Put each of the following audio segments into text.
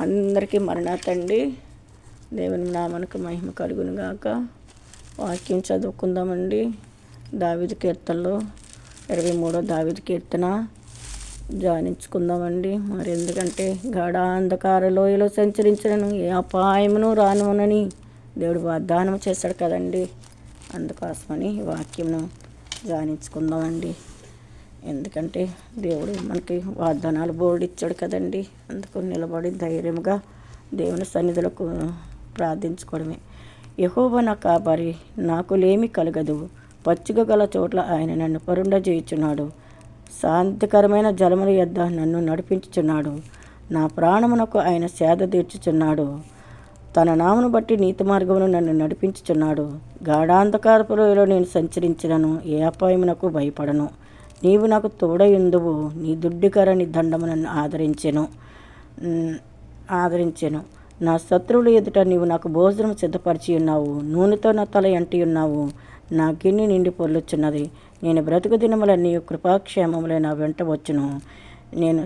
అందరికీ మరణాతండి. దేవుని నామానికి మహిమ కలుగును గాక. వాక్యం చదువుకుందామండి. దావీదు కీర్తనలో 23వ దావీదు కీర్తన ధ్యానించుకుందామండి. మరి ఎందుకంటే గాఢాంధకార లోయలో సంచరించను ఏ అపాయమును రానునని దేవుడు వాగ్దానం చేశాడు కదండి. అందుకోసమని వాక్యంను ధ్యానించుకుందామండి. ఎందుకంటే దేవుడు మనకి వాగ్దానాలు బోర్డు ఇచ్చాడు కదండి. అందుకు నిలబడి ధైర్యంగా దేవుని సన్నిధులకు ప్రార్థించుకోవడమే. యెహోవా నా కాపరి, నాకు లేమి కలగదు. పచ్చిక గల చోట్ల ఆయన నన్ను పరుండజేయుచున్నాడు. శాంతికరమైన జలముల యొద్ద నన్ను నడిపించుచున్నాడు. నా ప్రాణమునకు ఆయన సేద తీర్చుచున్నాడు. తన నామను బట్టి నీతి మార్గమును నన్ను నడిపించుచున్నాడు. గాఢాంధకారపు లోయలో నేను సంచరించినను ఏ అపాయమునకు భయపడను. నీవు నాకు తోడయుందువు. నీ దుడ్డికర నీ దండము నన్ను ఆదరించెను. నా శత్రువుల ఎదుట నీవు నాకు భోజనం సిద్ధపరిచి ఉన్నావు. నూనెతో నా తల ఎంటి ఉన్నావు. నా గిన్నె నిండి పొర్లుచున్నది. నేను బ్రతుకు దినములన్నీ కృపాక్షేమములే నా వెంట వచ్చును. నేను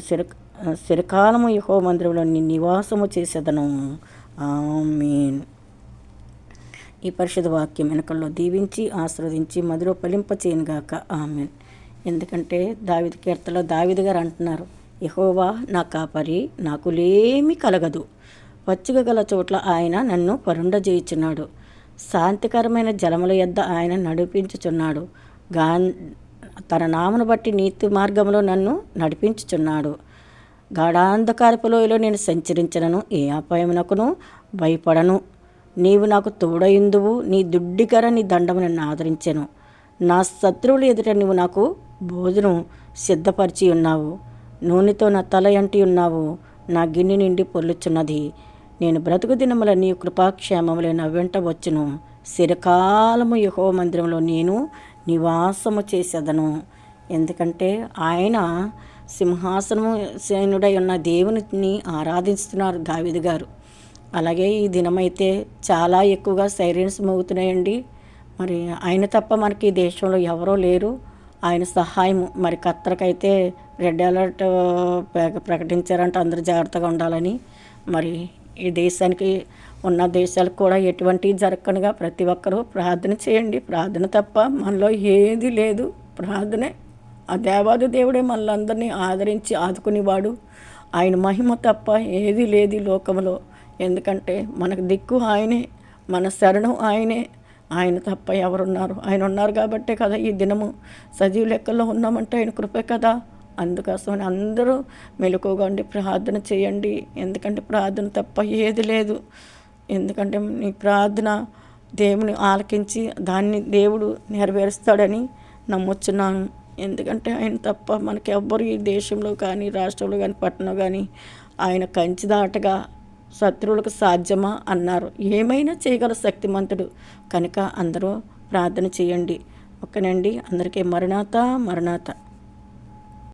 చిరకాలము యెహోవా మందిరంలో నీ నివాసము చేసేదను. ఆమేన్. ఈ పరిశుద్ధ వాక్యం వెనకల్లో దీవించి ఆశీర్వదించి మదిలో ఫలింపచేయనుగాక. ఆమేన్. ఎందుకంటే దావీదు కీర్తనలో దావీదు గారు అంటున్నారు, యెహోవా నా కాపరి, నాకు లేమి కలగదు. పచ్చిక గల చోట్ల ఆయన నన్ను పరుండజేయుచున్నాడు. శాంతికరమైన జలముల యొద్ద ఆయన నడిపించుచున్నాడు. తన నామను బట్టి నీతి మార్గంలో నన్ను నడిపించుచున్నాడు. గాఢాంధకారపు లోయలో నేను సంచరించనను ఏ అపాయమునకును భయపడను. నీవు నాకు తోడయుందువు. నీ దుడ్డికర నీ దండము నన్ను ఆదరించెను. నా శత్రువులు ఎదుట నువ్వు నాకు భోజనం సిద్ధపరిచి ఉన్నావు. నూనెతో నా తల ఎంటి ఉన్నావు. నా గిన్నె నిండి పొర్లుచున్నది. నేను బ్రతుకు దినములన్నీ కృపాక్షేమములే నా వెంట వచ్చును. చిరకాలము యెహోవా మందిరంలో నేను నివాసము చేసేదను. ఎందుకంటే ఆయన సింహాసనము సేనుడై ఉన్న దేవుని ఆరాధిస్తున్నారు దావీదు గారు. అలాగే ఈ దినమైతే చాలా ఎక్కువగా సైరన్స్ మోగుతున్నాయండి. మరి ఆయన తప్ప మనకి ఈ దేశంలో ఎవరో లేరు. ఆయన సహాయము మరి ఖత్తర్కైతే రెడ్ అలర్ట్ ప్రకటించారంట, అందరూ జాగ్రత్తగా ఉండాలని. మరి ఈ దేశానికి ఉన్న దేశాలకు కూడా ఎటువంటి జరగకుండా ప్రతి ఒక్కరూ ప్రార్థన చేయండి. ప్రార్థన తప్ప మనలో ఏది లేదు. ప్రార్థనే. ఆ దేవాది దేవుడే మనలందరినీ ఆదరించి ఆదుకునేవాడు. ఆయన మహిమ తప్ప ఏది లేదు ఈ లోకంలో. ఎందుకంటే మనకు దిక్కు ఆయనే, మన శరణం ఆయనే. ఆయన తప్ప ఎవరున్నారు? ఆయన ఉన్నారు కాబట్టే కదా ఈ దినము సజీవ లెక్కల్లో ఉన్నామంటే ఆయన కృపే కదా. అందుకోసమని అందరూ మెలకువగా ఉండి ప్రార్థన చేయండి. ఎందుకంటే ప్రార్థన తప్ప ఏది లేదు. ఎందుకంటే నీ ప్రార్థన దేవుని ఆలకించి దాన్ని దేవుడు నెరవేరుస్తాడని నమ్ముచున్నాను. ఎందుకంటే ఆయన తప్ప మనకి ఎవ్వరు ఈ దేశంలో కానీ రాష్ట్రంలో కానీ పట్టణంలో కానీ ఆయన కంచి దాటగా శత్రువులకు సాధ్యమా అన్నారు. ఏమైనా చేయగల శక్తిమంతుడు కనుక అందరూ ప్రార్థన చేయండి. ఓకేనండి. అందరికీ మరణాత.